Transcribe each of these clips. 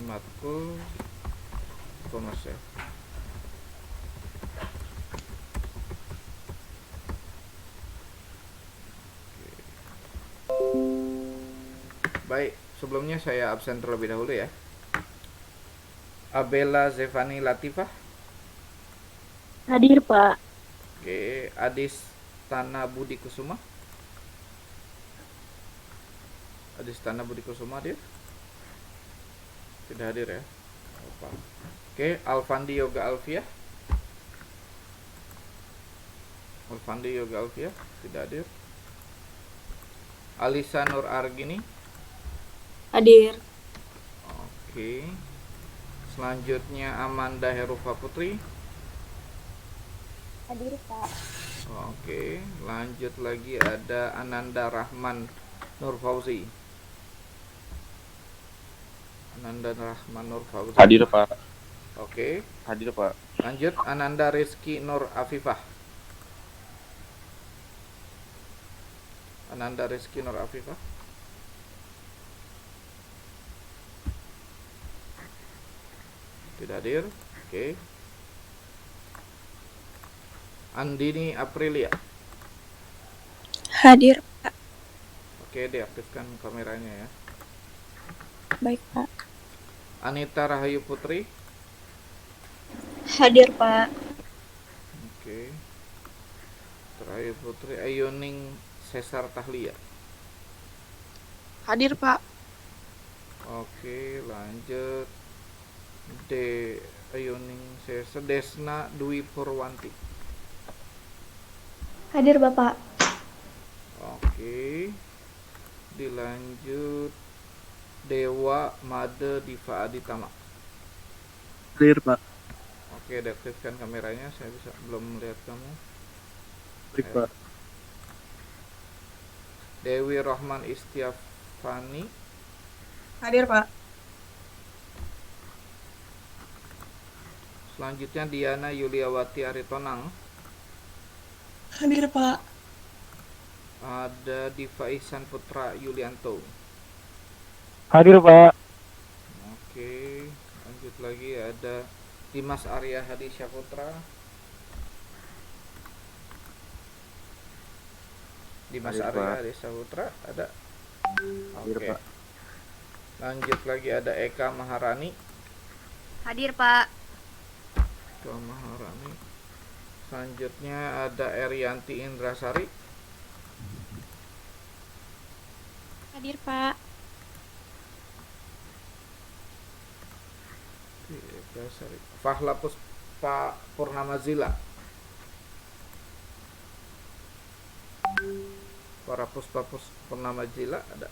matkul e-commerce ya. Baik, sebelumnya saya absen terlebih dahulu ya. Abella Zevani Latifah. Hadir, Pak. Oke, Adis Tana Budi Kusuma. Adis Tana Budi Kusuma hadir? Tidak hadir ya. Oke, Alfandi Yoga Alfiah. Alfandi Yoga Alfiah tidak hadir. Alisa Nur Argini. Hadir. Oke. Selanjutnya Amanda Herufa Putri. Hadir, Pak. Oke, lanjut lagi ada Ananda Rahman Nur Fauzi. Ananda Rahman Nur Fauzi. Hadir, Pak. Oke. Hadir, Pak. Lanjut Ananda Rizky Nur Afifah. Ananda Rizky Nur Afifah. Tidak hadir. Oke. Andini Aprilia. Hadir, Pak. Oke, diaktifkan kameranya ya. Baik, Pak. Anita Rahayu Putri. Hadir, Pak. Oke. Rahayu Putri. Ayuning Cesar Tahlia. Hadir, Pak. Oke, lanjut. Ayuning Cesar. Desna Dwi Purwanti. Hadir, Bapak. Oke. Dilanjut Dewa Made Diva Aditama. Hadir, Pak. Oke, deaktifkan kameranya, saya belum melihat kamu. Baik, Pak. Dewi Rohman Istiafani. Hadir, Pak. Selanjutnya Diana Yuliawati Aritonang. Hadir, Pak. Ada Diva Ihsan Putra Yulianto. Hadir, Pak. Oke, lanjut lagi ada Dimas Arya Hadi Syaputra. Dimas Hadir, Arya Pak. Hadi Syaputra ada. Hadir, Oke. Pak. Lanjut lagi ada Eka Maharani. Hadir, Pak. Eka Maharani. Selanjutnya ada Erianti Indrasari. Hadir, Pak. Fahla Puspa Purnamazila. Para Puspa Purnamazila ada?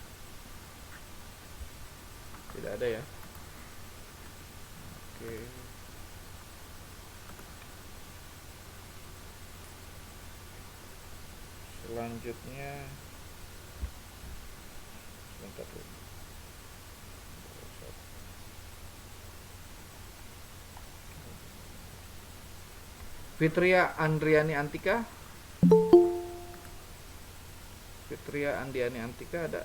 Tidak ada ya. Oke. Selanjutnya sebentar dulu. Fitria Andriani Antika. Fitria Andriani Antika ada?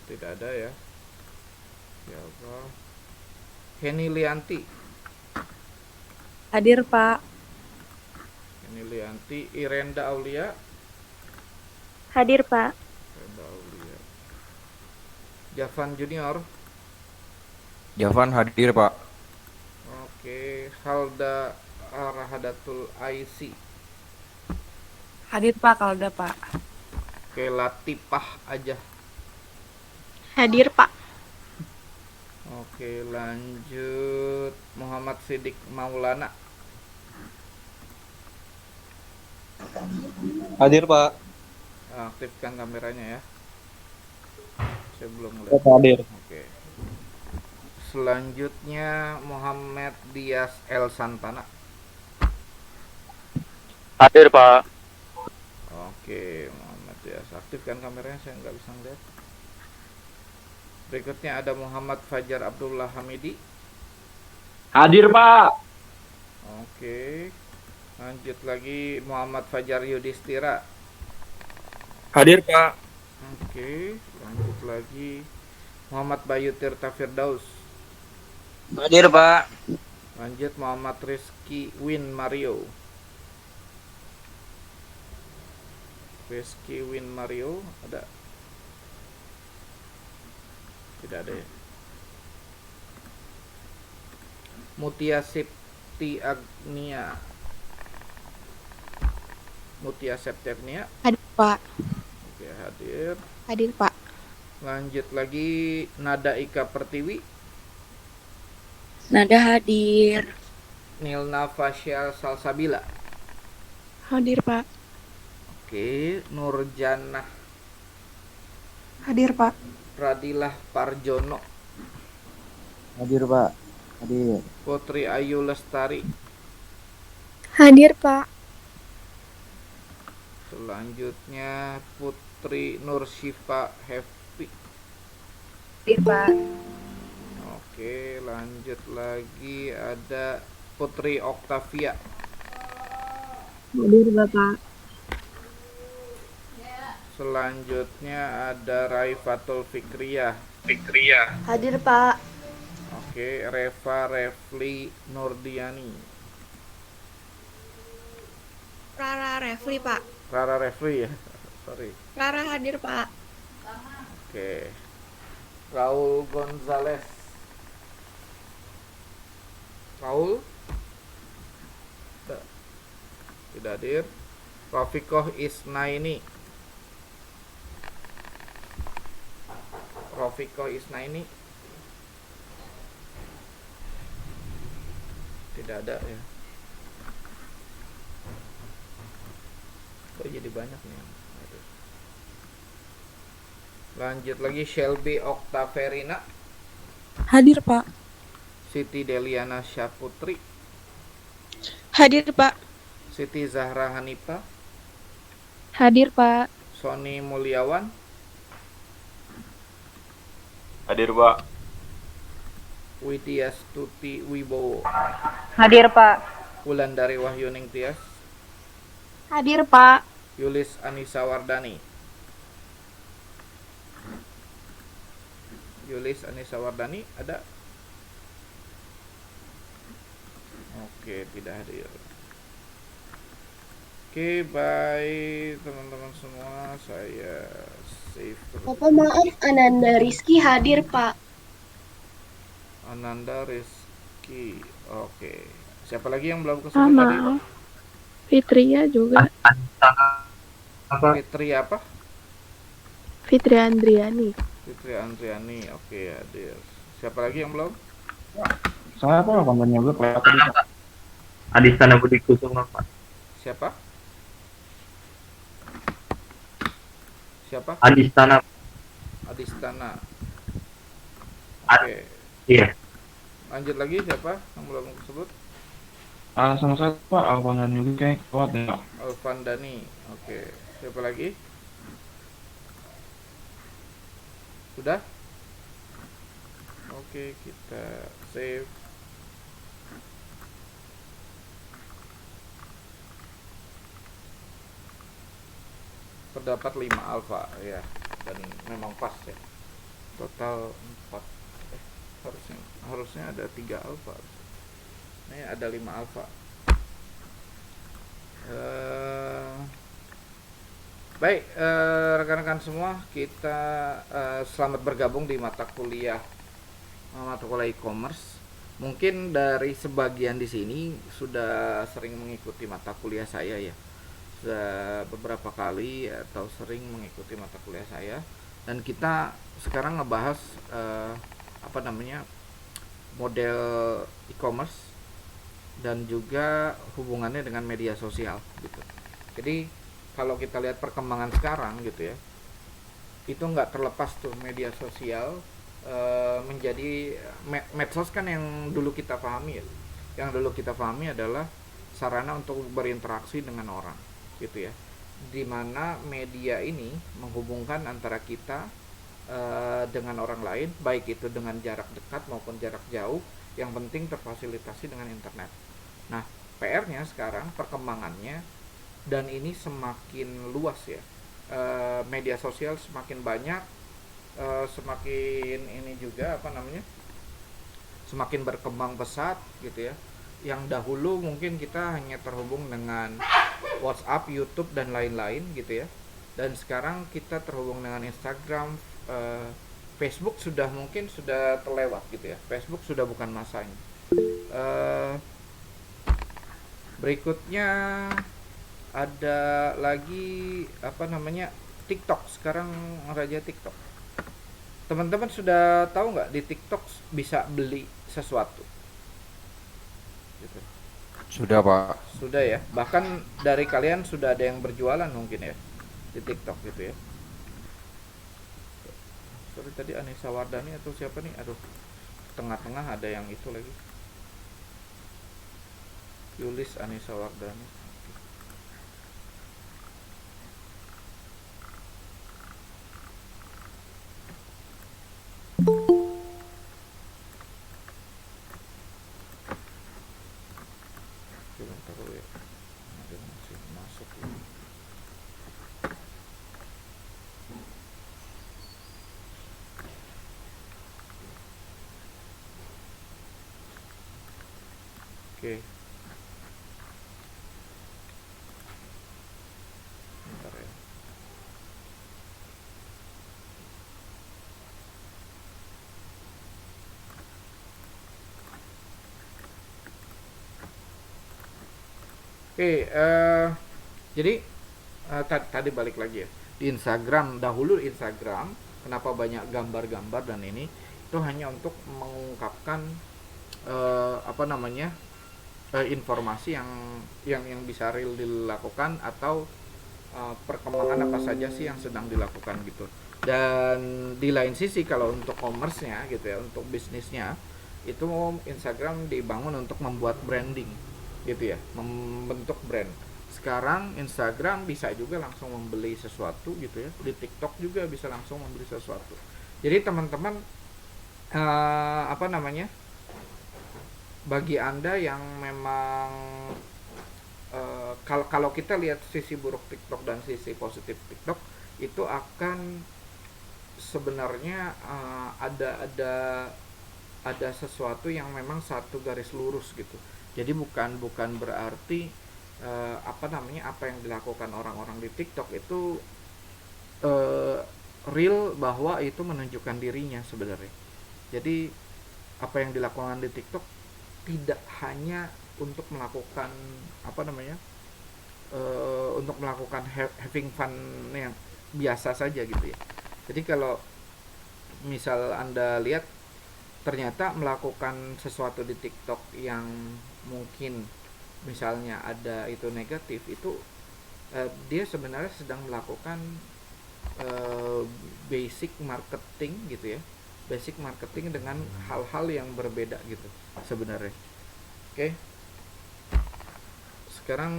Tidak ada ya. Siapa? Heni Lianti. Hadir, Pak. Heni Lianti. Irenda Aulia. Hadir, Pak. Irenda Aulia. Javan Junior. Javan hadir, Pak. Oke, Halda Rahadatul IC. Hadir, Pak. Kalda, Pak. Oke, Latifah aja. Hadir, Pak. Oke, lanjut Muhammad Sidik Maulana. Hadir, Pak. Aktifkan kameranya ya. Saya belum Pak, melihat. hadir. Oke. Selanjutnya Muhammad Dias El Santana. Hadir, Pak. Oke, Muhammad Dias. Aktifkan kameranya, saya nggak bisa lihat. Berikutnya ada Muhammad Fajar Abdullah Hamidi. Hadir, Pak. Oke. Lanjut lagi Muhammad Fajar Yudhistira. Hadir, Pak. Oke, lanjut lagi Muhammad Bayu Tirta Firdaus. Hadir, Pak. Lanjut Muhammad Rizky Win Mario. Rizky Win Mario ada? Tidak ada ya. Mutia Septi Agnia. Mutia Septi Agnia. Hadir, Pak. Oke, hadir. Hadir, Pak. Lanjut lagi Nada Ika Pertiwi. Nada hadir. Nilna Fasyal Salsabila. Hadir, Pak. Oke, Nurjanah Hadir, Pak. Pradilah Parjono. Hadir, Pak. Hadir. Putri Ayu Lestari. Hadir, Pak. Selanjutnya Putri Nur Syifa Happy. Hadir, Pak. Oke, lanjut lagi ada Putri Oktavia. Hadir, Bapak. Selanjutnya ada Raifatul Fikriyah. Hadir, Pak. Oke, Reva Refli Nurdiani. Rara Refli, Pak. Rara Refli ya. Sorry. Rara hadir, Pak. Oke. Raul Gonzales. Raul? Tidak hadir. Rafikoh Isnaini. Rafikoh Isnaini. Tidak ada ya. Kok jadi banyak nih. Aduh. Lanjut lagi Shelby Oktaverina. Hadir, Pak. Siti Deliana Syaputri. Hadir, Pak. Siti Zahra Hanifa. Hadir, Pak. Sony Mulyawan. Hadir, Pak. Widya Stuti Wibowo. Hadir, Pak. Wulandari Wahyuning Tias. Hadir, Pak. Yulis Anissa Wardani. Yulis Anissa Wardani ada? Oke, tidak hadir. Oke, bye teman-teman semua. Saya save terus. Bapak maaf, Ananda Rizky hadir, Pak. Ananda Rizky. Oke. Siapa lagi yang belum kesebut tadi? Maaf. Fitria juga. Fitri apa? Fitri Andriani. Fitri Andriani. Oke, hadir. Siapa lagi yang belum? Saya apa kontennya gue kelihatan tadi, Pak. Adistana Budi Kusuma, Pak. Siapa? Siapa? Adistana. Adistana. Ad- Oke. Iya. Lanjut lagi siapa yang belum disebut? Sama saya, Pak. Alvan juga kayak kuat ya. Alvan Dani. Oke. Siapa lagi? Sudah? Oke, kita save. Terdapat 5 alfa ya, dan memang pas ya. Total 4. Harusnya ada 3 alfa. Ini ada 5 alfa. Baik, rekan-rekan semua, kita selamat bergabung di mata kuliah e-commerce. Mungkin dari sebagian di sini sudah sering mengikuti mata kuliah saya ya, sudah beberapa kali atau sering mengikuti mata kuliah saya, dan kita sekarang ngebahas model e-commerce dan juga hubungannya dengan media sosial gitu. Jadi kalau kita lihat perkembangan sekarang gitu ya, itu nggak terlepas tuh media sosial menjadi medsos kan yang dulu kita pahami ya. Yang dulu kita pahami adalah sarana untuk berinteraksi dengan orang gitu ya. Dimana media ini menghubungkan antara kita dengan orang lain, baik itu dengan jarak dekat maupun jarak jauh, yang penting terfasilitasi dengan internet. Nah, PR-nya sekarang perkembangannya, dan ini semakin luas ya, media sosial semakin banyak, semakin ini juga apa namanya, semakin berkembang pesat gitu ya. Yang dahulu mungkin kita hanya terhubung dengan WhatsApp, YouTube dan lain-lain gitu ya. Dan sekarang kita terhubung dengan Instagram, Facebook sudah mungkin sudah terlewat gitu ya. Facebook sudah bukan masanya. Eh, Berikutnya ada lagi apa namanya, TikTok. Sekarang raja TikTok. Teman-teman sudah tahu nggak di TikTok bisa beli sesuatu? Gitu. Sudah Pak. Sudah ya. Bahkan dari kalian sudah ada yang berjualan mungkin ya di TikTok gitu ya. Sorry tadi Anissa Wardani atau siapa nih? Aduh, tengah-tengah ada yang itu lagi. Yulis Anissa Wardani. Coba taruh ya. Ada masih masuk ini. Oke. Bentar ya. Oke, jadi tadi balik lagi ya. Di Instagram, dahulu Instagram, kenapa banyak gambar-gambar dan ini itu hanya untuk mengungkapkan apa namanya, informasi yang bisa real dilakukan atau perkembangan apa saja sih yang sedang dilakukan gitu. Dan di lain sisi kalau untuk commerce-nya gitu ya, untuk bisnisnya itu Instagram dibangun untuk membuat branding gitu ya, membentuk brand. Sekarang Instagram bisa juga langsung membeli sesuatu gitu ya, di TikTok juga bisa langsung membeli sesuatu. Jadi teman-teman apa namanya, bagi Anda yang memang kalau kita lihat sisi buruk TikTok dan sisi positif TikTok, itu akan sebenarnya ada sesuatu yang memang satu garis lurus gitu. Jadi bukan berarti apa namanya, apa yang dilakukan orang-orang di TikTok itu eh, real, bahwa itu menunjukkan dirinya sebenarnya. Jadi apa yang dilakukan di TikTok tidak hanya untuk melakukan apa namanya, untuk melakukan having fun yang biasa saja gitu ya. Jadi kalau misal Anda lihat ternyata melakukan sesuatu di TikTok yang mungkin misalnya ada itu negatif, itu dia sebenarnya sedang melakukan basic marketing gitu ya, basic marketing dengan hal-hal yang berbeda gitu sebenarnya. Oke, sekarang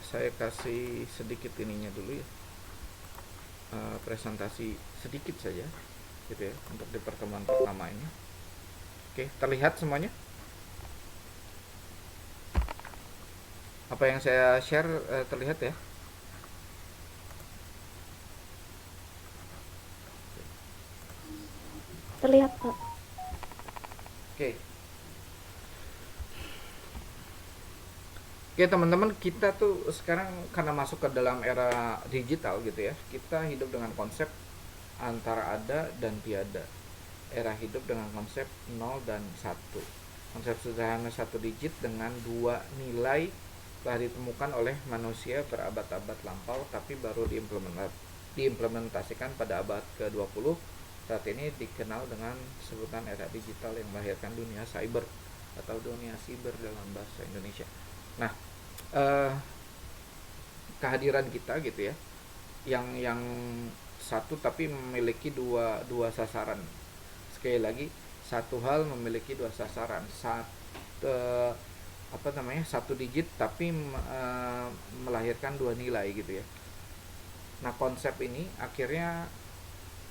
saya kasih sedikit ininya dulu ya, presentasi sedikit saja gitu ya untuk di pertemuan pertama ini. Oke, terlihat semuanya apa yang saya share, terlihat ya. Terlihat, Pak. Oke. Oke teman-teman, kita tuh sekarang karena masuk ke dalam era digital gitu ya, kita hidup dengan konsep antara ada dan tiada. Era hidup dengan konsep 0 dan 1. Konsep sederhana satu digit dengan dua nilai telah ditemukan oleh manusia berabad-abad lampau, tapi baru diimplementasikan pada abad ke-20. Saat ini dikenal dengan sebutan era digital yang melahirkan dunia cyber atau dunia siber dalam bahasa Indonesia. Nah, kehadiran kita gitu ya, yang satu tapi memiliki dua sasaran. Sekali lagi, satu hal memiliki dua sasaran. Apa namanya, satu digit tapi melahirkan dua nilai gitu ya. Nah, konsep ini akhirnya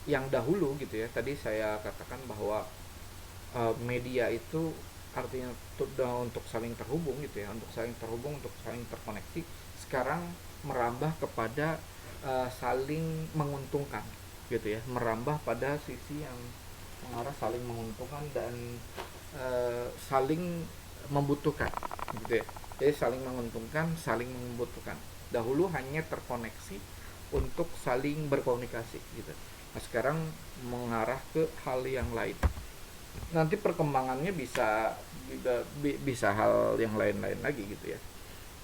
yang dahulu gitu ya, tadi saya katakan bahwa media itu artinya untuk saling terhubung gitu ya, untuk saling terhubung, untuk saling terkoneksi. Sekarang merambah kepada saling menguntungkan gitu ya, merambah pada sisi yang mengarah saling menguntungkan dan saling membutuhkan gitu ya. Jadi saling menguntungkan, saling membutuhkan. Dahulu hanya terkoneksi untuk saling berkomunikasi gitu. Nah, sekarang mengarah ke hal yang lain. Nanti perkembangannya bisa hal yang lain-lain lagi gitu ya.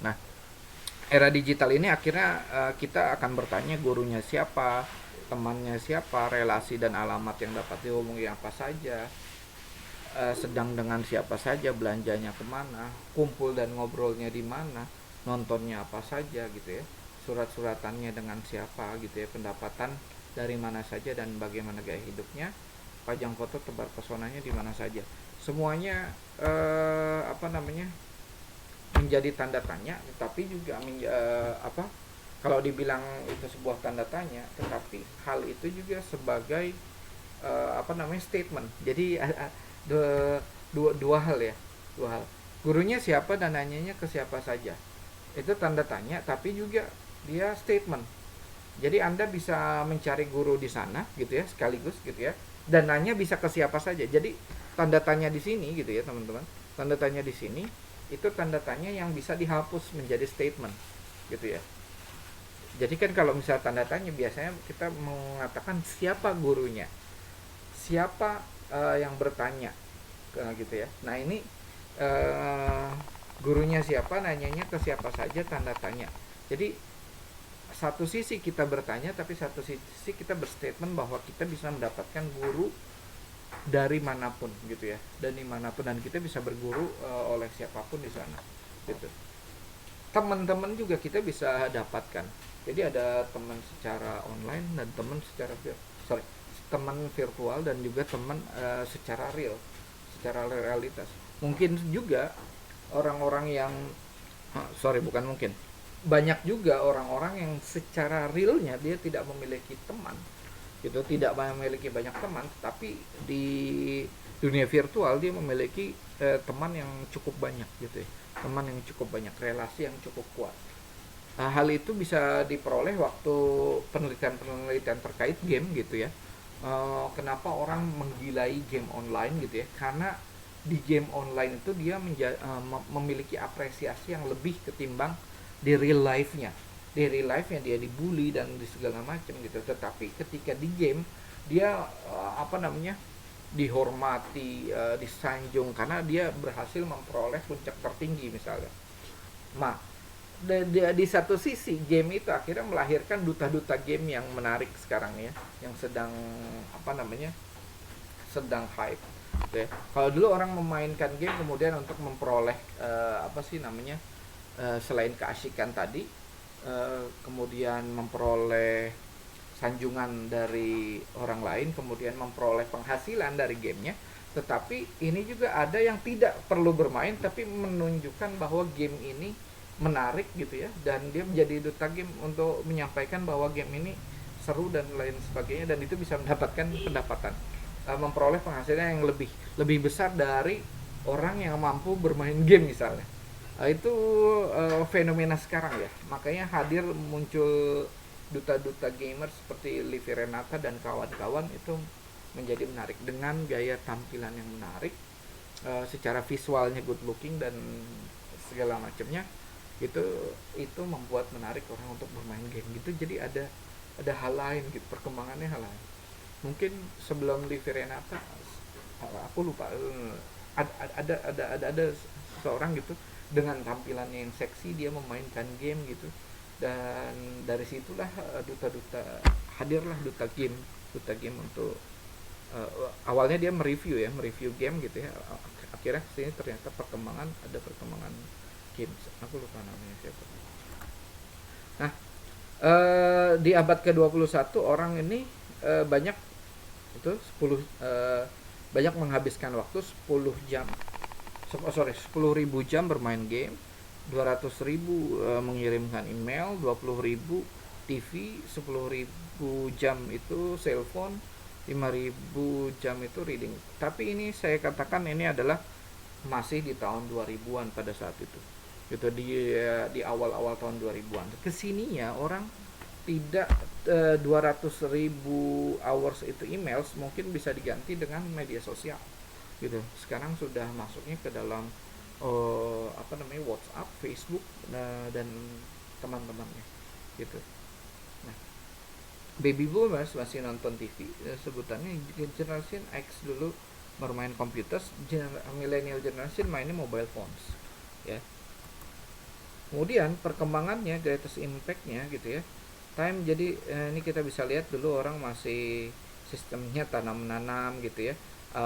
Nah, era digital ini akhirnya kita akan bertanya gurunya siapa, temannya siapa, relasi dan alamat yang dapat dihubungi apa saja, sedang dengan siapa saja, belanjanya kemana, kumpul dan ngobrolnya di mana, nontonnya apa saja gitu ya, surat-suratannya dengan siapa gitu ya, pendapatan dari mana saja dan bagaimana gaya hidupnya, pajang foto tebar pesonanya di mana saja. Semuanya menjadi tanda tanya, tetapi juga kalau dibilang itu sebuah tanda tanya, tetapi hal itu juga sebagai statement. Jadi dua hal ya, dua hal. Gurunya siapa dan nanyanya ke siapa saja. Itu tanda tanya, tapi juga dia statement. Jadi Anda bisa mencari guru di sana gitu ya, sekaligus gitu ya. Dan nanya bisa ke siapa saja. Jadi tanda tanya di sini gitu ya, teman-teman. Tanda tanya di sini itu tanda tanya yang bisa dihapus menjadi statement gitu ya. Jadi kan kalau misalnya tanda tanya biasanya kita mengatakan siapa gurunya, siapa yang bertanya gitu ya. Nah ini gurunya siapa, nanyanya ke siapa saja, tanda tanya. Jadi satu sisi kita bertanya, tapi satu sisi kita berstatement bahwa kita bisa mendapatkan guru dari manapun gitu ya, dan dimanapun, dan kita bisa berguru oleh siapapun di sana gitu. Teman-teman juga kita bisa dapatkan. Jadi ada teman secara online dan teman teman virtual dan juga teman secara real, secara realitas. Mungkin juga orang-orang yang banyak juga orang-orang yang secara realnya dia tidak memiliki teman gitu, tidak memiliki banyak teman, tapi di dunia virtual dia memiliki teman yang cukup banyak gitu ya, teman yang cukup banyak, relasi yang cukup kuat. Hal itu bisa diperoleh waktu penelitian terkait game gitu ya. Kenapa orang menggilai game online gitu ya, karena di game online itu dia memiliki apresiasi yang lebih ketimbang di real life-nya. Di real life-nya dia dibully dan di segala macam gitu. Tetapi ketika di game dia dihormati, disanjung karena dia berhasil memperoleh puncak tertinggi misalnya. Nah, di satu sisi game itu akhirnya melahirkan duta-duta game yang menarik sekarang ya, yang sedang sedang hype. Gitu ya. Kalau dulu orang memainkan game kemudian untuk memperoleh selain keasikan tadi, kemudian memperoleh sanjungan dari orang lain, kemudian memperoleh penghasilan dari gamenya. Tetapi ini juga ada yang tidak perlu bermain tapi menunjukkan bahwa game ini menarik gitu ya, dan dia menjadi duta game untuk menyampaikan bahwa game ini seru dan lain sebagainya, dan itu bisa mendapatkan pendapatan, memperoleh penghasilan yang lebih besar dari orang yang mampu bermain game misalnya. Itu fenomena sekarang ya, makanya hadir muncul duta-duta gamer seperti Livi Renata dan kawan-kawan itu menjadi menarik dengan gaya tampilan yang menarik, secara visualnya good looking dan segala macamnya. Itu membuat menarik orang untuk bermain game gitu. Jadi ada hal lain gitu, perkembangannya hal lain. Mungkin sebelum Livi Renata aku lupa, ada seseorang gitu dengan tampilannya yang seksi dia memainkan game gitu, dan dari situlah hadirlah duta game untuk awalnya dia mereview game gitu ya, akhirnya sini ternyata perkembangan game, aku lupa namanya siapa. Nah, di abad ke-21 orang ini banyak menghabiskan waktu 10.000 jam bermain game, 200.000 mengirimkan email, 20.000 TV, 10.000 jam itu cellphone, 5.000 jam itu reading. Tapi ini saya katakan ini adalah masih di tahun 2000-an pada saat itu. Gitu di awal-awal tahun 2000-an. Kesininya orang tidak 200.000 hours itu emails, mungkin bisa diganti dengan media sosial gitu. Sekarang sudah masuknya ke dalam WhatsApp, Facebook, dan teman-temannya gitu. Nah, baby boomers masih nonton TV, sebutannya generation X dulu bermain komputer, millennial generation mainnya mobile phones ya. Kemudian perkembangannya, greatest impact-nya gitu ya. Jadi ini kita bisa lihat dulu orang masih sistemnya tanam-menanam gitu ya.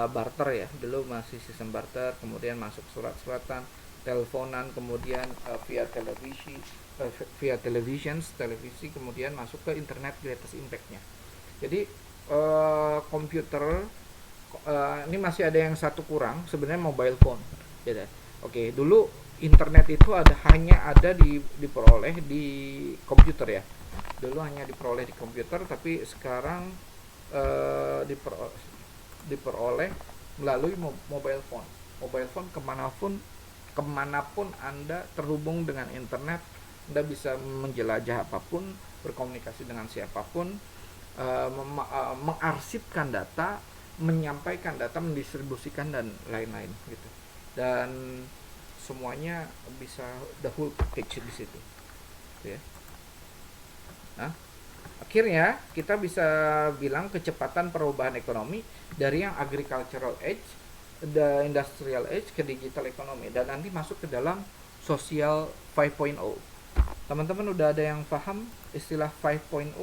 Barter ya, dulu masih sistem barter, kemudian masuk surat-suratan, teleponan, kemudian via televisi, kemudian masuk ke internet, greatest impact-nya. Jadi komputer ini masih ada yang satu kurang sebenarnya, mobile phone gitu. Oke, dulu internet itu hanya diperoleh di komputer ya. Dulu hanya diperoleh di komputer, tapi sekarang diperoleh melalui mobile phone. Mobile phone kemanapun Anda terhubung dengan internet, Anda bisa menjelajah apapun, berkomunikasi dengan siapapun, mengarsipkan data, menyampaikan data, mendistribusikan dan lain-lain gitu. Dan semuanya bisa the whole package di situ ya. Nah, akhirnya kita bisa bilang kecepatan perubahan ekonomi dari yang agricultural age, the industrial age, ke digital economy, dan nanti masuk ke dalam social 5.0. Teman-teman udah ada yang paham istilah 5.0?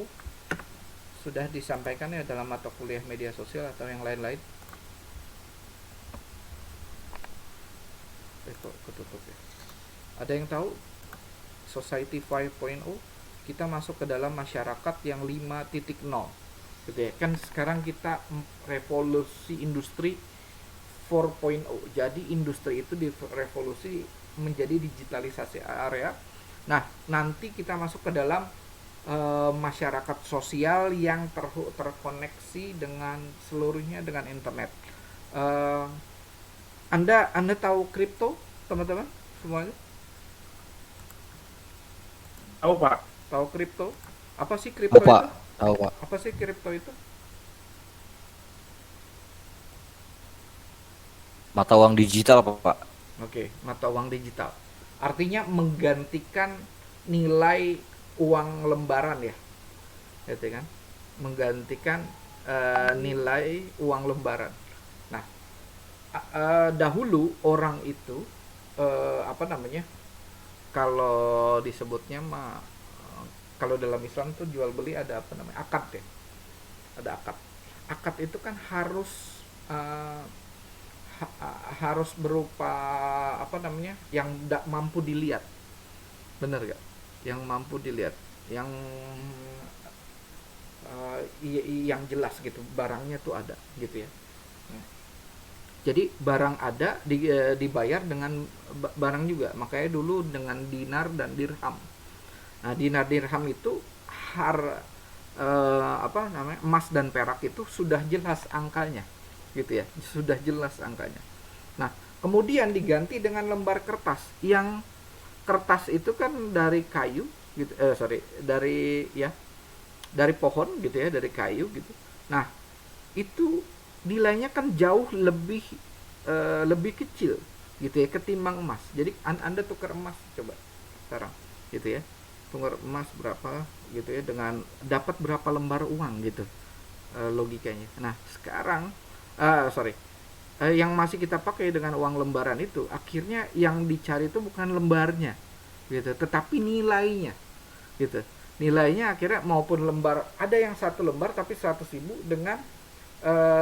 Sudah disampaikan ya dalam mata kuliah media sosial atau yang lain-lain? Kok ketutup ya? Ada yang tahu society 5.0? Kita masuk ke dalam masyarakat yang 5.0 gitu ya. Kan sekarang kita revolusi industri 4.0. Jadi industri itu direvolusi menjadi digitalisasi area. Nah, nanti kita masuk ke dalam masyarakat sosial yang terkoneksi dengan seluruhnya dengan internet. Anda tahu kripto, teman-teman semuanya? Tahu Pak. Tahu kripto? Apa sih kripto itu? Tahu Pak. Apa sih kripto itu? Mata uang digital Pak. Oke, mata uang digital. Artinya menggantikan nilai uang lembaran ya, gitu kan? Menggantikan nilai uang lembaran. Nah, dahulu orang itu kalau disebutnya kalau dalam Islam tuh jual beli ada akad ya, ada akad. Akad itu kan harus berupa yang tidak mampu dilihat, benar gak? Yang mampu dilihat, yang jelas gitu, barangnya tuh ada gitu ya. Jadi barang ada, dibayar dengan barang juga. Makanya dulu dengan dinar dan dirham. Nah, dinar dirham itu emas dan perak itu sudah jelas angkanya, gitu ya. Sudah jelas angkanya. Nah, kemudian diganti dengan lembar kertas. Yang kertas itu kan dari kayu, gitu. Dari pohon, gitu ya, dari kayu, gitu. Nah, itu nilainya kan jauh lebih kecil gitu ya ketimbang emas. Jadi Anda tukar emas coba sekarang gitu ya, tukar emas berapa gitu ya, dengan dapat berapa lembar uang gitu, logikanya. Nah sekarang yang masih kita pakai dengan uang lembaran itu, akhirnya yang dicari itu bukan lembarnya gitu, tetapi nilainya gitu. Nilainya akhirnya maupun lembar, ada yang satu lembar tapi 100.000 dengan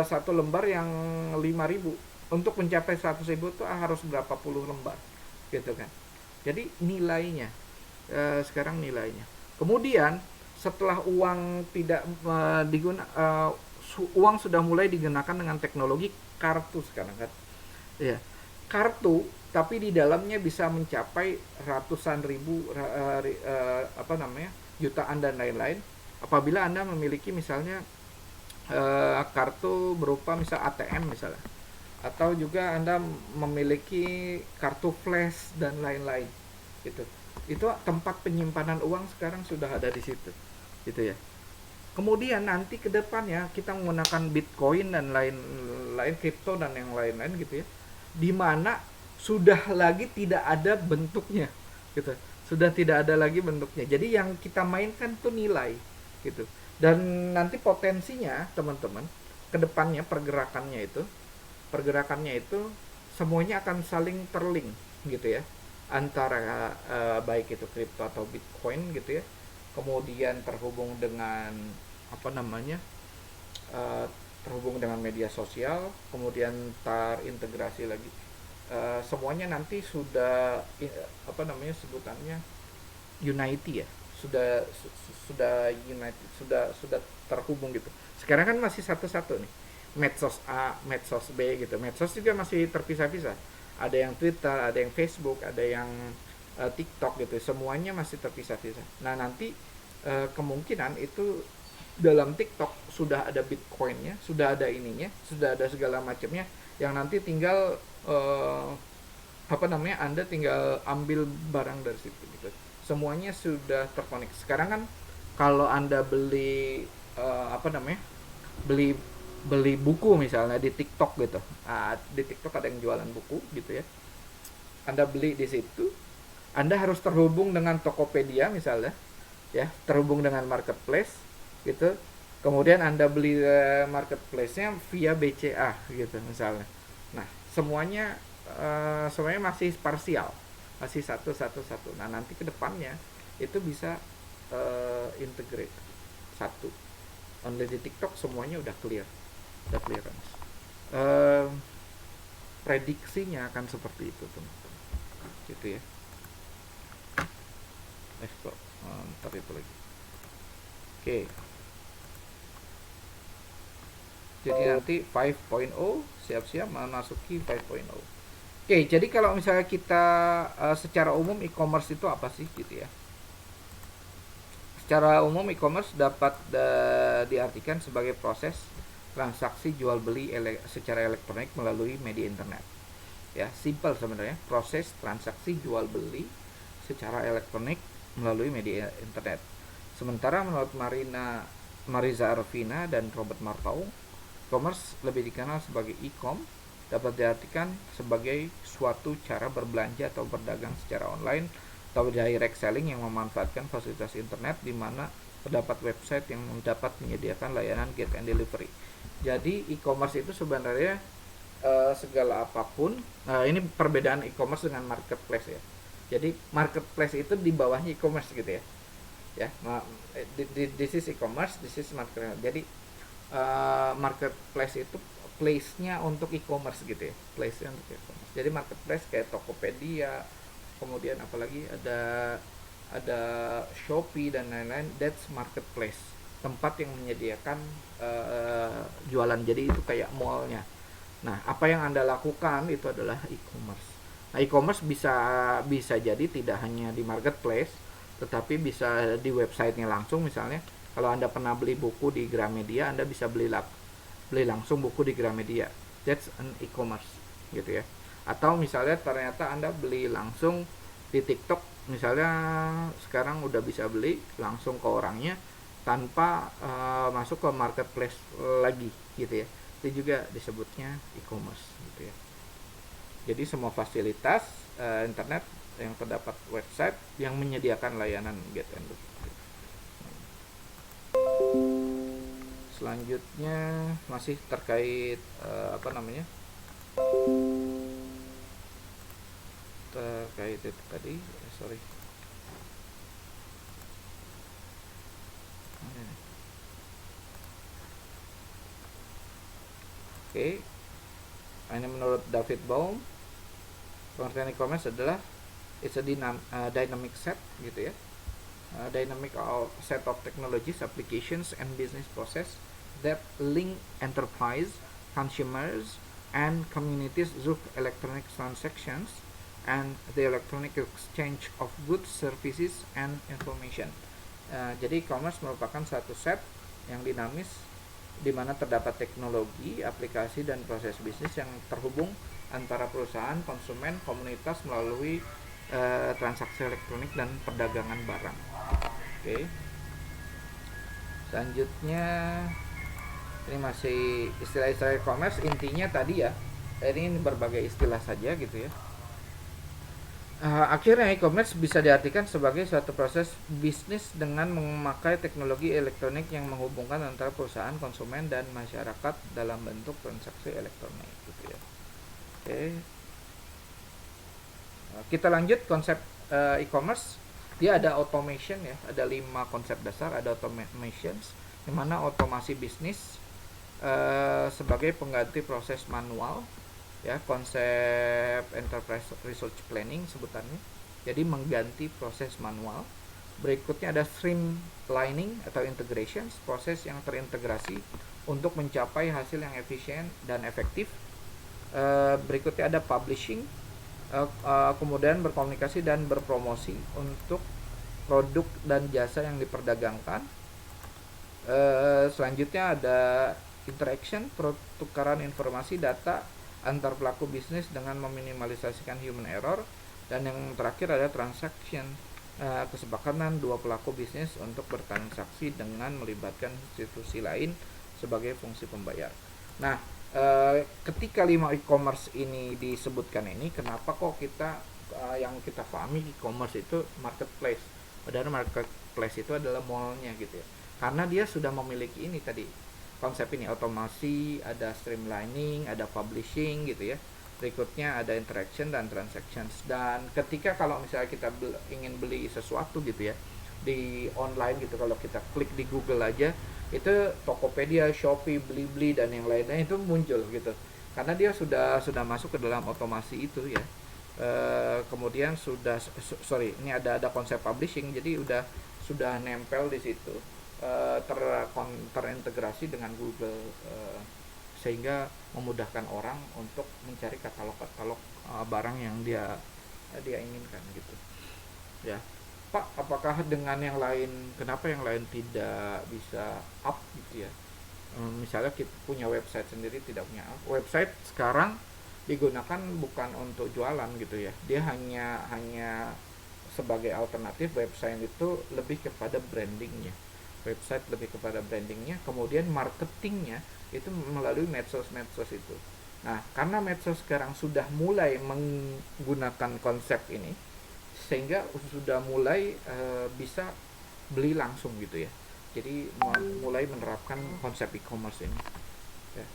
satu lembar yang 5.000. Untuk mencapai 100.000 itu harus berapa puluh lembar gitu kan. Jadi nilainya sekarang nilainya. Kemudian setelah uang tidak uang sudah mulai digunakan dengan teknologi kartu sekarang kan ya, kartu, tapi di dalamnya bisa mencapai ratusan ribu, jutaan dan lain-lain. Apabila Anda memiliki misalnya kartu berupa misal ATM misalnya, atau juga Anda memiliki kartu flash dan lain-lain gitu. Itu tempat penyimpanan uang sekarang sudah ada di situ gitu ya. Kemudian nanti ke depannya kita menggunakan Bitcoin dan lain-lain kripto dan yang lain-lain gitu ya. Di mana sudah lagi tidak ada bentuknya gitu. Sudah tidak ada lagi bentuknya. Jadi yang kita mainkan tuh nilai gitu. Dan nanti potensinya teman-teman ke depannya pergerakannya itu semuanya akan saling terlink gitu ya. Antara baik itu kripto atau Bitcoin gitu ya. Kemudian terhubung dengan apa namanya terhubung dengan media sosial, kemudian terintegrasi lagi. Semuanya nanti sudah apa namanya sebutannya unity ya, sudah united, sudah terhubung gitu. Sekarang kan masih satu-satu nih, medsos A, medsos B gitu. Medsos juga masih terpisah-pisah. Ada yang Twitter, ada yang Facebook, ada yang TikTok gitu. Semuanya masih terpisah-pisah. Nah nanti kemungkinan itu dalam TikTok sudah ada Bitcoinnya, sudah ada ininya, sudah ada segala macamnya, yang nanti tinggal apa namanya Anda tinggal ambil barang dari situ gitu. Semuanya sudah terkonek. Sekarang kan kalau Anda beli apa namanya beli beli buku misalnya di TikTok gitu, di TikTok ada yang jualan buku gitu ya. Anda beli di situ, Anda harus terhubung dengan Tokopedia misalnya, ya, terhubung dengan marketplace gitu. Kemudian Anda beli marketplace-nya via BCA gitu misalnya. Nah, semuanya masih parsial, masih satu. Nah, nanti ke depannya itu bisa integrate satu. Only di TikTok semuanya udah clearance. Prediksinya akan seperti itu, teman-teman. Gitu ya. Kok ntar itu lagi. Oke. Jadi nanti 5.0 siap-siap memasuki 5.0. Oke, jadi kalau misalnya kita secara umum e-commerce itu apa sih gitu ya? Secara umum e-commerce dapat diartikan sebagai proses transaksi jual beli secara elektronik melalui media internet. Ya, simple sebenarnya, proses transaksi jual beli secara elektronik melalui media internet. Sementara menurut Mariza Arvina dan Robert Marpaung, e-commerce lebih dikenal sebagai e-com, dapat diartikan sebagai suatu cara berbelanja atau berdagang secara online atau direct selling yang memanfaatkan fasilitas internet di mana terdapat website yang dapat menyediakan layanan get and delivery. Jadi e-commerce itu sebenarnya segala apapun. Ini perbedaan e-commerce dengan marketplace ya. Jadi marketplace itu di bawahnya e-commerce gitu ya. Ya, this is e-commerce, this is marketplace. Jadi marketplace itu place-nya untuk e-commerce gitu ya, place-nya untuk e-commerce. Jadi marketplace kayak Tokopedia, kemudian apalagi ada Shopee dan lain-lain, that's marketplace, tempat yang menyediakan jualan. Jadi itu kayak mallnya. Nah, apa yang Anda lakukan itu adalah e-commerce. Nah, e-commerce bisa jadi tidak hanya di marketplace, tetapi bisa di websitenya langsung. Misalnya kalau Anda pernah beli buku di Gramedia, Anda bisa beli langsung buku di Gramedia. That's an e-commerce gitu ya. Atau misalnya ternyata Anda beli langsung di TikTok, misalnya sekarang udah bisa beli langsung ke orangnya tanpa masuk ke marketplace lagi gitu ya. Itu juga disebutnya e-commerce gitu ya. Jadi semua fasilitas internet yang terdapat website yang menyediakan layanan get and go. Selanjutnya masih terkait terkait itu tadi, sorry. Oke. Ini menurut David Baum, pengertian e-commerce adalah it's a dynamic set gitu ya. Dynamic set of technologies, applications, and business process that link enterprise, consumers, and communities through electronic transactions and the electronic exchange of goods, services, and information. Jadi e-commerce merupakan satu set yang dinamis di mana terdapat teknologi, aplikasi, dan proses bisnis yang terhubung antara perusahaan, konsumen, komunitas melalui transaksi elektronik dan perdagangan barang. Oke. Selanjutnya ini masih istilah-istilah e-commerce, intinya tadi ya, ini berbagai istilah saja gitu ya. Akhirnya e-commerce bisa diartikan sebagai suatu proses bisnis dengan memakai teknologi elektronik yang menghubungkan antara perusahaan, konsumen, dan masyarakat dalam bentuk transaksi elektronik gitu ya. Oke. Kita lanjut konsep e-commerce. Dia ada automation ya, ada 5 konsep dasar. Ada automations, di mana otomasi bisnis sebagai pengganti proses manual ya, konsep enterprise resource planning sebutannya, jadi mengganti proses manual. Berikutnya ada streamlining atau integrations, proses yang terintegrasi untuk mencapai hasil yang efisien dan efektif. Berikutnya ada publishing, kemudian berkomunikasi dan berpromosi untuk produk dan jasa yang diperdagangkan. Selanjutnya ada interaction, pertukaran informasi data antar pelaku bisnis dengan meminimalisasikan human error. Dan yang terakhir ada transaction, kesepakatan dua pelaku bisnis untuk bertransaksi dengan melibatkan institusi lain sebagai fungsi pembayar. Nah, ketika 5 e-commerce ini disebutkan ini, kenapa kok kita yang kita pahami e-commerce itu marketplace, padahal marketplace itu adalah mallnya gitu ya, karena dia sudah memiliki ini tadi konsep ini, otomasi, ada streamlining, ada publishing gitu ya. Berikutnya ada interaction dan transactions. Dan ketika kalau misalnya kita ingin beli sesuatu gitu ya di online gitu, kalau kita klik di Google aja itu Tokopedia, Shopee, Blibli dan yang lainnya itu muncul gitu. Karena dia sudah masuk ke dalam otomasi itu ya. Kemudian ini ada konsep publishing, jadi sudah nempel di situ. Terintegrasi dengan Google, sehingga memudahkan orang untuk mencari katalog barang yang dia inginkan gitu ya. Pak, apakah dengan yang lain, kenapa yang lain tidak bisa up gitu ya? Misalnya kita punya website sendiri tidak punya up. Website sekarang digunakan bukan untuk jualan gitu ya, dia hanya sebagai alternatif. Website itu lebih kepada brandingnya, kemudian marketingnya itu melalui medsos itu. Nah, karena medsos sekarang sudah mulai menggunakan konsep ini, sehingga sudah mulai bisa beli langsung gitu ya. Jadi mulai menerapkan konsep e-commerce ini ya.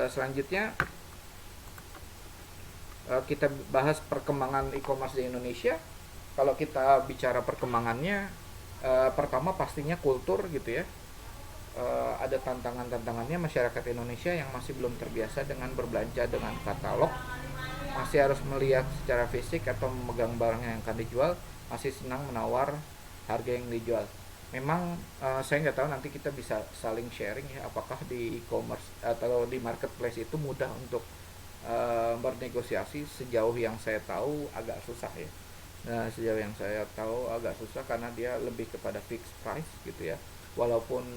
Selanjutnya kita bahas perkembangan e-commerce di Indonesia. Kalau kita bicara perkembangannya, pertama pastinya kultur gitu ya. Ada tantangannya, masyarakat Indonesia yang masih belum terbiasa dengan berbelanja dengan katalog, masih harus melihat secara fisik atau memegang barang yang akan dijual, masih senang menawar harga yang dijual. Memang saya nggak tahu, nanti kita bisa saling sharing ya, apakah di e-commerce atau di marketplace itu mudah untuk bernegosiasi. Sejauh yang saya tahu agak susah ya. Nah, sejauh yang saya tahu agak susah karena dia lebih kepada fixed price gitu ya. Walaupun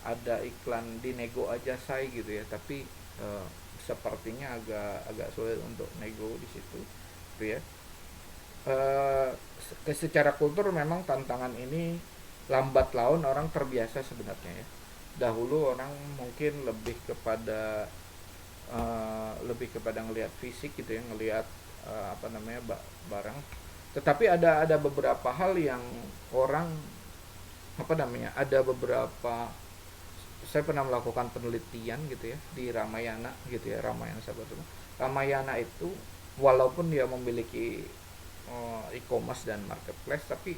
ada iklan di nego aja say gitu ya, tapi sepertinya agak sulit untuk nego di situ gitu ya. Secara kultur memang tantangan ini lambat laun orang terbiasa sebenarnya ya. Dahulu orang mungkin lebih kepada ngelihat fisik gitu ya, ngelihat barang. Tetapi ada beberapa hal yang orang ada beberapa, saya pernah melakukan penelitian gitu ya di Ramayana gitu ya, Ramayana sahabat semua. Ramayana itu walaupun dia memiliki e-commerce dan marketplace, tapi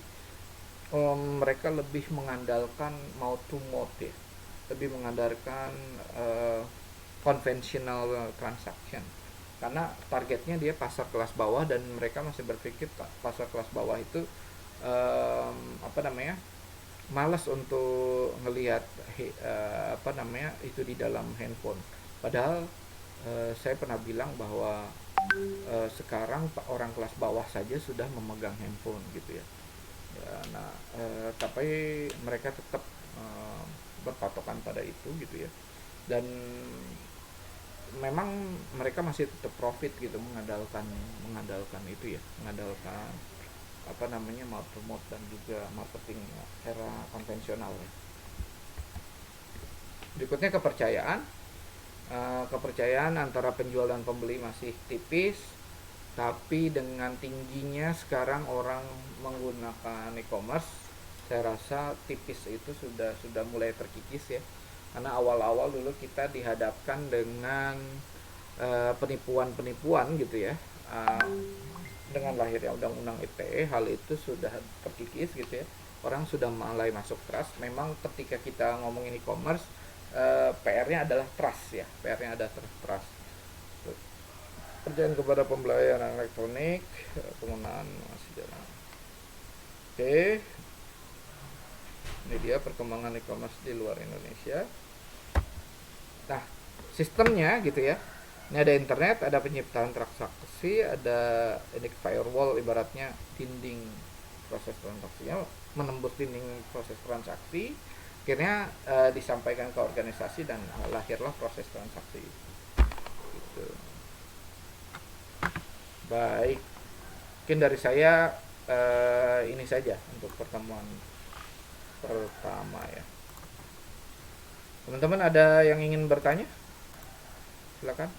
mereka lebih mengandalkan mouth to mouth ya, lebih mengandalkan conventional transaction, karena targetnya dia pasar kelas bawah, dan mereka masih berpikir pasar kelas bawah itu malas untuk ngelihat itu di dalam handphone. Padahal saya pernah bilang bahwa sekarang orang kelas bawah saja sudah memegang handphone gitu ya. Nah, tapi mereka tetap berpatokan pada itu gitu ya, dan memang mereka masih tetap profit gitu, mengandalkan itu ya, mengandalkan apa namanya mouth to mouth dan juga marketing era konvensional ya. Berikutnya kepercayaan. Kepercayaan antara penjual dan pembeli masih tipis, tapi dengan tingginya sekarang orang menggunakan e-commerce, saya rasa tipis itu sudah mulai terkikis ya. Karena awal-awal dulu kita dihadapkan dengan penipuan-penipuan gitu ya. Dengan lahirnya undang-undang ITE, hal itu sudah terkikis gitu ya. Orang sudah mulai masuk trust. Memang ketika kita ngomongin e-commerce, PR-nya adalah trust ya, PR-nya ada trust. Percayaan kepada pembayaran elektronik, penggunaan masih jalan. Oke, ini dia perkembangan e-commerce di luar Indonesia. Nah, sistemnya gitu ya. Ini ada internet, ada penyiptaan transaksi, ada ini firewall, ibaratnya dinding proses transaksinya, menembus dinding proses transaksi. Akhirnya disampaikan ke organisasi dan lahirlah proses transaksi gitu. Baik, mungkin dari saya ini saja untuk pertemuan pertama ya. Teman-teman ada yang ingin bertanya? Silakan.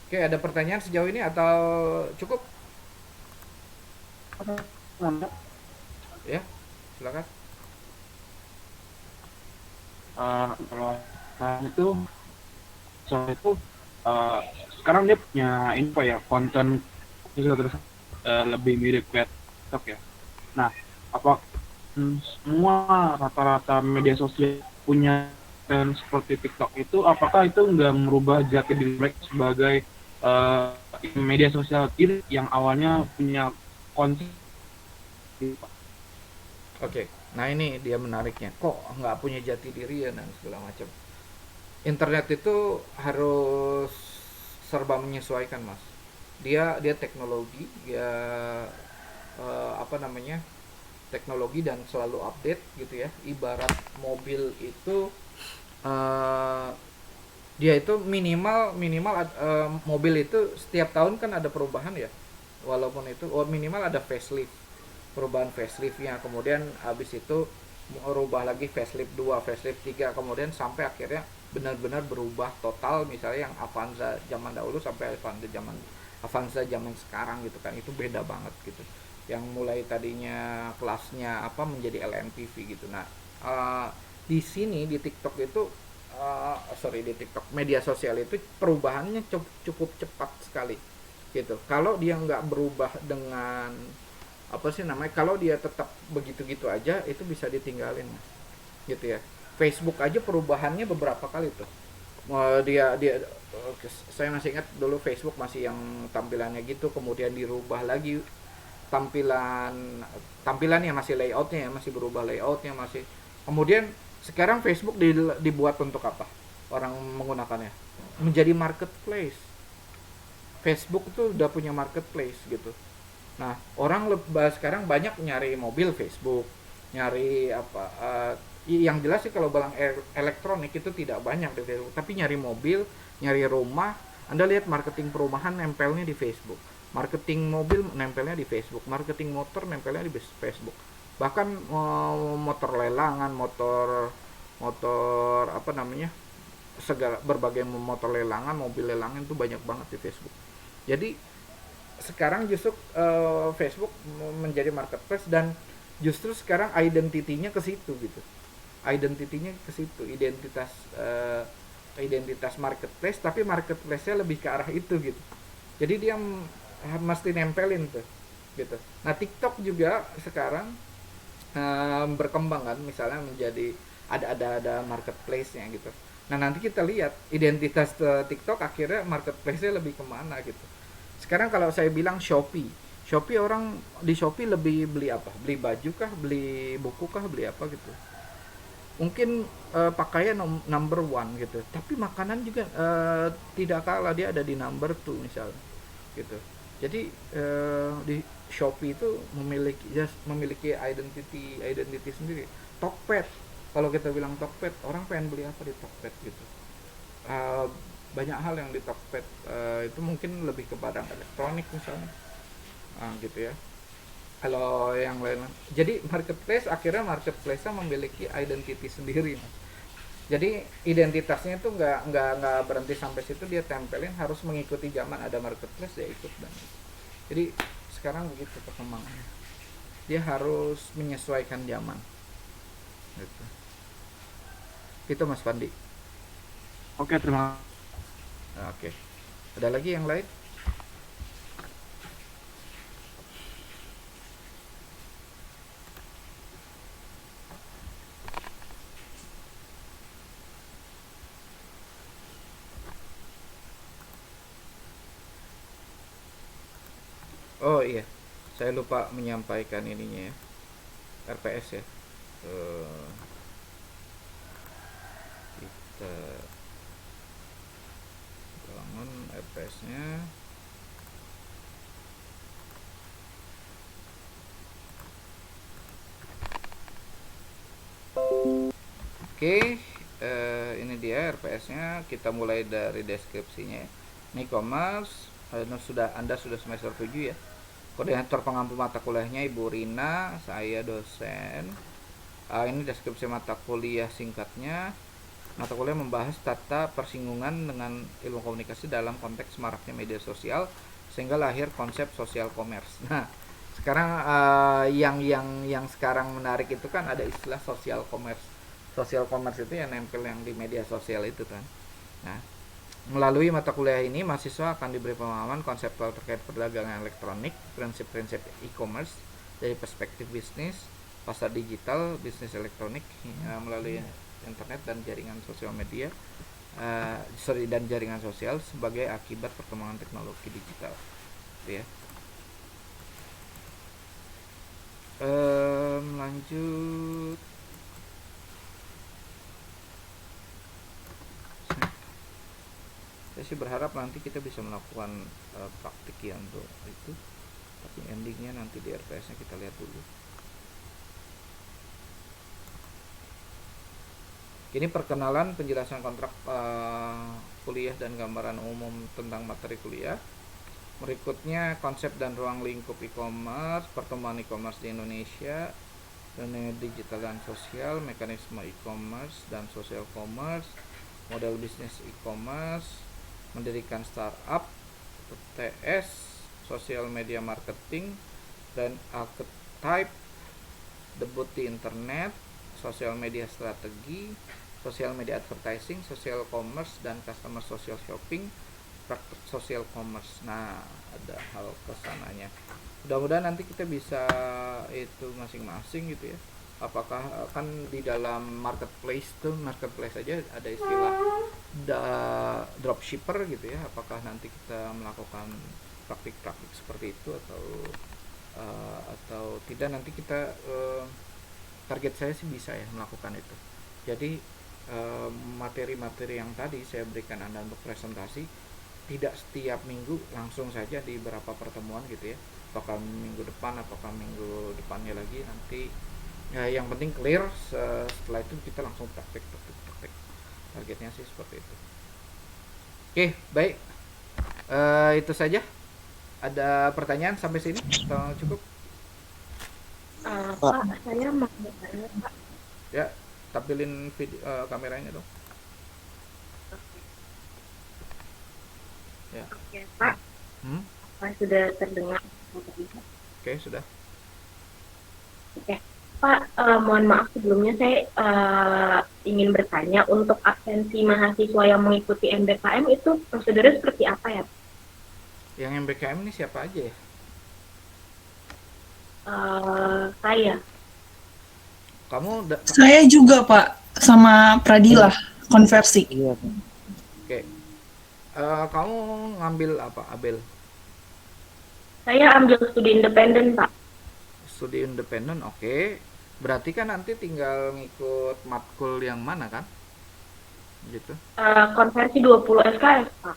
Oke, ada pertanyaan sejauh ini atau cukup? Ya, silakan. Kalau itu soal itu sekarang dia punya info ya, konten juga terus lebih mirip kayak TikTok ya. Nah, apa semua rata-rata media sosial punya konten seperti TikTok itu, apakah itu nggak merubah jati diri mereka sebagai media sosial yang awalnya punya konten? Oke, nah ini dia menariknya. Kok nggak punya jati diri ya dan segala macam. Internet itu harus serba menyesuaikan, Mas. Dia teknologi, dia apa namanya? Teknologi dan selalu update gitu ya. Ibarat mobil itu dia itu minimal mobil itu setiap tahun kan ada perubahan ya. Walaupun itu minimal ada facelift, perubahan faceliftnya, kemudian habis itu merubah lagi facelift 2, facelift 3, kemudian sampai akhirnya benar-benar berubah total. Misalnya yang Avanza zaman dahulu sampai Avanza zaman sekarang gitu kan, itu beda banget gitu. Yang mulai tadinya kelasnya apa menjadi LMPV gitu. Nah, di sini di TikTok itu di TikTok media sosial itu perubahannya cukup cepat sekali gitu. Kalau dia nggak berubah dengan apa sih namanya, kalau dia tetap begitu-gitu aja, itu bisa ditinggalin gitu ya. Facebook aja perubahannya beberapa kali tuh. Dia saya masih ingat dulu Facebook masih yang tampilannya gitu, kemudian dirubah lagi tampilannya, masih layoutnya ya, masih berubah layoutnya, masih kemudian sekarang Facebook dibuat untuk apa orang menggunakannya, menjadi marketplace. Facebook tuh udah punya marketplace gitu. Nah, orang sekarang banyak nyari mobil Facebook, nyari apa yang jelas sih kalau barang elektronik itu tidak banyak di Facebook, tapi nyari mobil, nyari rumah, Anda lihat marketing perumahan nempelnya di Facebook. Marketing mobil nempelnya di Facebook, marketing motor nempelnya di Facebook. Bahkan motor lelangan, motor apa namanya? Segala berbagai motor lelangan, mobil lelangan itu banyak banget di Facebook. Jadi sekarang justru Facebook menjadi marketplace, dan justru sekarang identitinya ke situ gitu. Identitinya ke situ, identitas marketplace, tapi marketplace-nya lebih ke arah itu gitu. Jadi dia mesti nempelin tuh gitu. Nah, TikTok juga sekarang berkembang kan, misalnya menjadi ada marketplace-nya gitu. Nah, nanti kita lihat identitas TikTok akhirnya marketplace-nya lebih kemana gitu. Sekarang kalau saya bilang Shopee orang di Shopee lebih beli apa? Beli baju kah? Beli buku kah? Beli apa gitu? mungkin pakaian number one gitu, tapi makanan juga tidak kalah, dia ada di number two misalnya gitu. Jadi di Shopee itu memiliki identity sendiri. Tokped, kalau kita bilang Tokped, orang pengen beli apa di Tokped gitu. Eh, Banyak hal yang di Tokped itu mungkin lebih ke barang elektronik misalnya, gitu ya. Kalau yang lain, jadi marketplace-nya memiliki identity sendiri, Mas. Jadi identitasnya itu nggak berhenti sampai situ, dia tempelin, harus mengikuti zaman, ada marketplace dia ikut. Dan jadi sekarang begitu perkembangannya, dia harus menyesuaikan zaman gitu. Itu Mas Pandi. Oke, terima Oke, ada lagi yang lain? Oh iya, saya lupa menyampaikan ininya ya, RPS ya. Eh, kita bangun RPS-nya. Oke, ini dia RPS-nya. Kita mulai dari deskripsinya. E-commerce, Anda sudah semester 7 ya. Koordinator pengampu mata kuliahnya Ibu Rina, saya dosen. Ini deskripsi mata kuliah singkatnya. Mata kuliah membahas tata persinggungan dengan ilmu komunikasi dalam konteks maraknya media sosial sehingga lahir konsep social commerce. Nah, sekarang yang sekarang menarik itu kan ada istilah social commerce. Social commerce itu yang nempel yang di media sosial itu kan. Nah, melalui mata kuliah ini mahasiswa akan diberi pemahaman konseptual terkait perdagangan elektronik, prinsip-prinsip e-commerce dari perspektif bisnis, pasar digital, bisnis elektronik melalui internet dan jaringan sosial media, dan jaringan sosial sebagai akibat perkembangan teknologi digital, gitu ya. Lanjut. Saya sih berharap nanti kita bisa melakukan praktik ya untuk itu, tapi endingnya nanti di RPS-nya kita lihat dulu. Ini perkenalan, penjelasan kontrak kuliah dan gambaran umum tentang materi kuliah. Berikutnya konsep dan ruang lingkup e-commerce, pertumbuhan e-commerce di Indonesia, dunia digital dan sosial, mekanisme e-commerce dan social commerce, model bisnis e-commerce, mendirikan startup, TS, social media marketing, dan archetype, debut di internet, social media strategi, social media advertising, social commerce, dan customer social shopping, praktek social commerce. Nah, ada hal kesananya. Mudah-mudahan nanti kita bisa itu masing-masing gitu ya. Apakah kan di dalam marketplace aja ada istilah dropshipper gitu ya. Apakah nanti kita melakukan praktik-praktik seperti itu atau tidak, nanti kita target saya sih bisa ya melakukan itu. Jadi materi-materi yang tadi saya berikan Anda untuk presentasi tidak setiap minggu langsung saja di beberapa pertemuan gitu ya, apakah minggu depan, apakah minggu depannya lagi, nanti ya, yang penting clear. Setelah itu kita langsung praktek. Targetnya sih seperti itu. Oke, baik. Itu saja. Ada pertanyaan sampai sini atau cukup? Pak, saya mau bertanya, Pak. Ya, tampilin video, kameranya dong. Ya. Oke, Pak. Hmm? Pak sudah terdengar. Oke, sudah. Oke, Pak, mohon maaf sebelumnya saya ingin bertanya, untuk absensi mahasiswa yang mengikuti MBKM itu prosedurnya seperti apa ya? Yang MBKM ini siapa aja ya? Saya. Kamu Saya juga Pak, sama Pradila, konversi. Oke. Kamu ngambil apa, Abel? Saya ambil studi independen, Pak. Studi independen, oke. Berarti kan nanti tinggal ngikut matkul yang mana kan? Gitu. Konversi 20 SKS, Pak.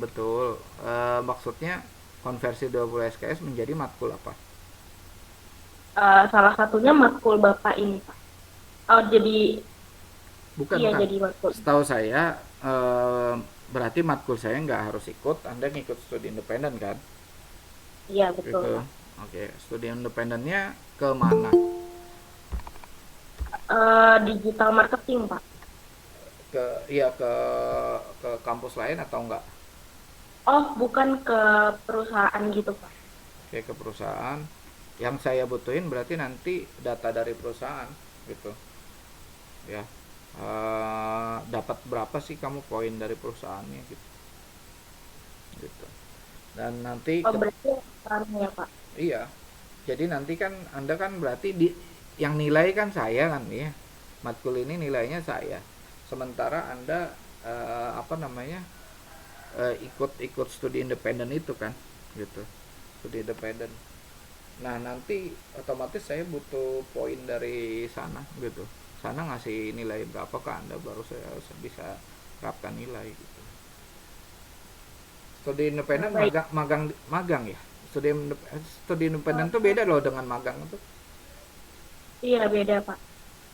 Betul. Maksudnya konversi 20 SKS menjadi matkul apa? Salah satunya matkul Bapak ini, Pak. Oh, jadi Bukan iya kan? jadi matkul. Setahu saya berarti matkul saya nggak harus ikut. Anda ngikut studi independen kan? Iya, betul, Gitu. Pak. Oke, studi independennya ke mana? Digital marketing, Pak. Iya ke kampus lain atau enggak? Oh, bukan ke perusahaan gitu, Pak. Oke, ke perusahaan. Yang saya butuhin berarti nanti data dari perusahaan gitu. Ya. Dapat berapa sih kamu poin dari perusahaannya gitu. Gitu. Dan nanti Oh, berarti ya, Pak. iya. Jadi nanti kan Anda kan berarti yang nilai kan saya kan ya. Matkul ini nilainya saya. Sementara Anda apa namanya? Ikut studi independen itu kan gitu. Studi independen. Nah, nanti otomatis saya butuh poin dari sana gitu. Sana ngasih nilai berapa ke Anda baru saya bisa terapkan nilai gitu. Studi independen Baik. magang ya. Studi independen tuh beda loh dengan magang itu. Iya, beda, Pak.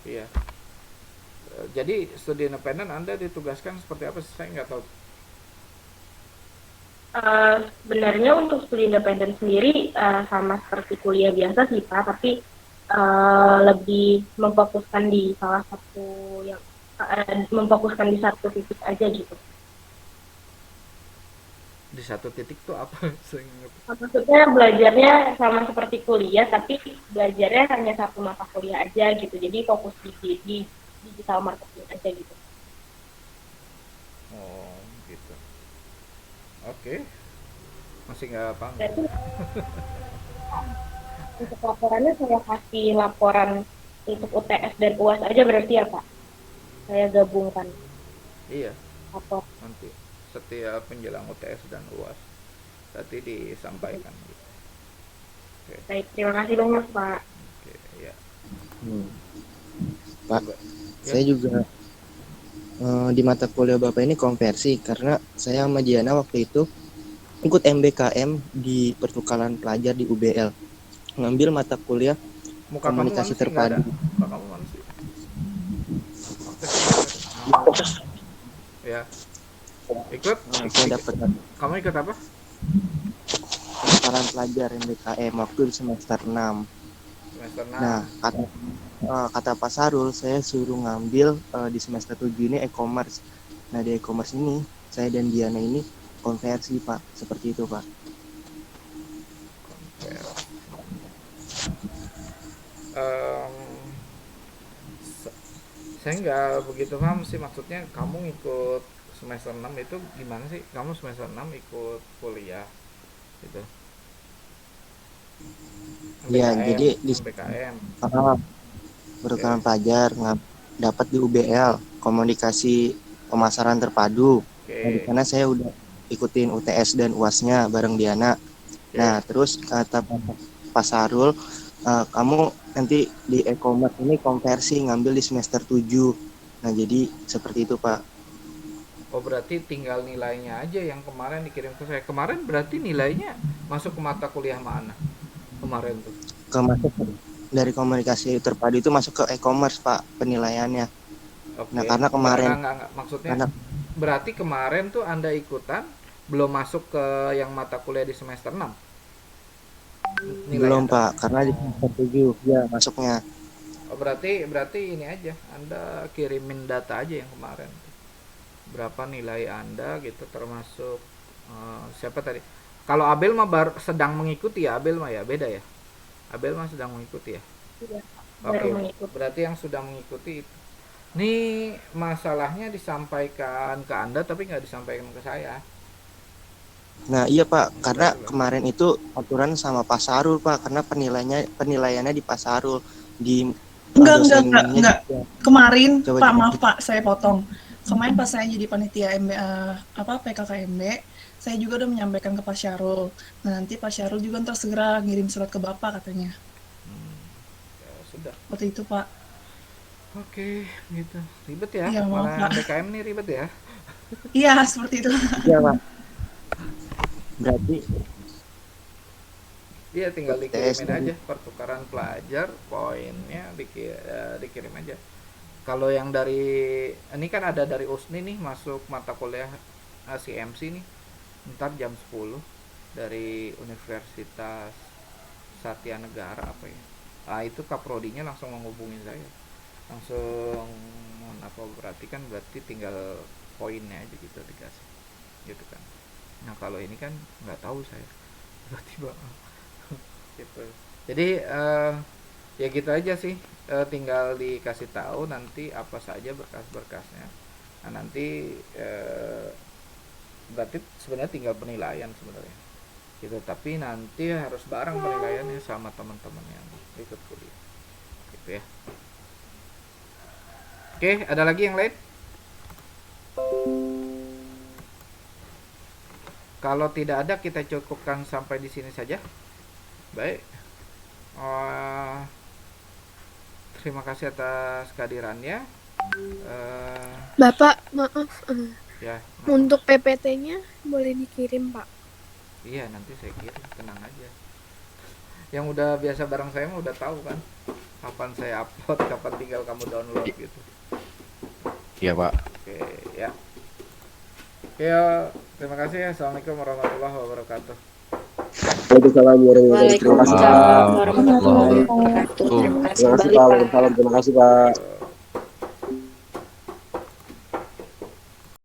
Iya. Jadi studi independen Anda ditugaskan seperti apa sih? Saya nggak tahu. Sebenarnya untuk studi independen sendiri sama seperti kuliah biasa sih, Pak, tapi lebih memfokuskan di salah satu yang memfokuskan di satu titik aja gitu. Di satu titik tuh apa? Saya nggak ngerti. Maksudnya belajarnya sama seperti kuliah, tapi belajarnya hanya satu mata kuliah aja gitu. Jadi fokus di digital marketing aja gitu. Oh, gitu. Oke. Masih nggak paham. Berarti untuk laporannya saya kasih laporan untuk UTS dan UAS aja berarti ya, Pak? Saya gabungkan Iya, lapor. nanti setiap menjelang UTS dan UAS nanti disampaikan gitu. Oke, Baik, terima kasih banyak, Pak. oke, ya. Hmm. Pak, Ya. saya juga di mata kuliah Bapak ini konversi karena saya sama Diana waktu itu ikut MBKM di pertukaran pelajar di UBL. Ngambil mata kuliah Muka kamu mana komunikasi sih? Nggak ada. terpadu. Muka kamu mana sih? Aktif nggak ada? Ya. Ikut? Saya dapat Kamu ikut apa? pertukaran pelajar MBKM waktu di semester 6. Semester 6. Nah, kata Pak Sarul, saya suruh ngambil di semester 7 ini e-commerce. Nah, di e-commerce ini, saya dan Diana ini konversi, Pak. Seperti itu, Pak. Compare. Em, se- saya nggak begitu paham sih, maksudnya kamu ikut semester 6 itu gimana sih? Kamu semester 6 ikut kuliah gitu. Iya, MBKM, jadi di MBKM. pertukaran pelajar dapat di UBL komunikasi pemasaran terpadu. Nah, di Oke. sana saya udah ikutin UTS dan UASnya bareng Diana. Oke. Nah, terus kata Pak Sarul, kamu nanti di e-commerce ini konversi ngambil di semester 7. Nah, jadi seperti itu, Pak. Oh, berarti tinggal nilainya aja yang kemarin dikirim ke saya. Kemarin berarti nilainya masuk ke mata kuliah mana? Kemarin tuh. Masuk dari komunikasi terpadu itu masuk ke e-commerce, Pak, penilaiannya. Oke. Nah, karena kemarin Enggak. Maksudnya karena berarti kemarin tuh Anda ikutan belum masuk ke yang mata kuliah di semester 6. Nilai belum, Anda. Pak, karena di semester 7 ya masuknya. Oh, berarti ini aja. Anda kirimin data aja yang kemarin. Berapa nilai Anda gitu termasuk siapa tadi? Kalau Abel mah sedang mengikuti ya, Abel mah ya beda ya. Abel mah sedang mengikuti ya. Iya, Oke, baru mengikuti. berarti yang sudah mengikuti itu. Nih masalahnya disampaikan ke Anda tapi nggak disampaikan ke saya. Nah, iya, Pak, karena kemarin itu aturan sama Pak Sarul, Pak, karena penilaiannya di Pak Sarul di Enggak. dosennya juga. Kemarin, Coba Pak, coba. maaf Pak, saya potong. Kemarin pas saya jadi panitia PKKMB, saya juga udah menyampaikan ke Pak Syarul. Nah, nanti Pak Syarul juga ntar segera ngirim surat ke Bapak katanya. sudah. Seperti itu, Pak. Oke, gitu. Ribet ya. Iya, maaf, Malah Pak. BKM nih ribet ya. Iya, seperti itu. Iya, Pak. Berarti Iya, tinggal tes dikirimin tadi. aja pertukaran pelajar, poinnya dikirim aja. Kalau yang dari ini kan ada dari USNI nih masuk mata kuliah CMC nih. Ntar jam 10 dari Universitas Satya Negara apa ya. Ah, itu kaprodinya langsung menghubungi saya. Langsung apa berarti kan berarti tinggal poinnya aja gitu dikasih. Gitu kan. Nah, kalau ini kan nggak tahu saya. Tiba-tiba gitu. Jadi ya gitu aja sih. Tinggal dikasih tahu nanti apa saja berkas-berkasnya. Nah, nanti berarti sebenarnya tinggal penilaian sebenarnya gitu, tapi nanti harus bareng penilaiannya sama teman-teman yang ikut kuliah gitu ya. Oke, ada lagi yang lain? Kalau tidak ada, kita cukupkan sampai di sini saja. Baik. Terima kasih atas kehadirannya. Bapak, maaf, Ya, untuk PPT-nya boleh dikirim, Pak. iya nanti saya kirim, tenang aja. Yang udah biasa bareng saya mah udah tahu kan, kapan saya upload, kapan tinggal kamu download gitu. Iya Pak. Oke, ya. Oke, ya. Terima kasih ya. Assalamualaikum warahmatullahi wabarakatuh. Waalaikumsalam warahmatullahi wabarakatuh. Waalaikumsalam warahmatullahi wabarakatuh. Terima kasih Terima kasih kembali, Pak. Pak. Waalaikumsalam. Terima kasih Pak.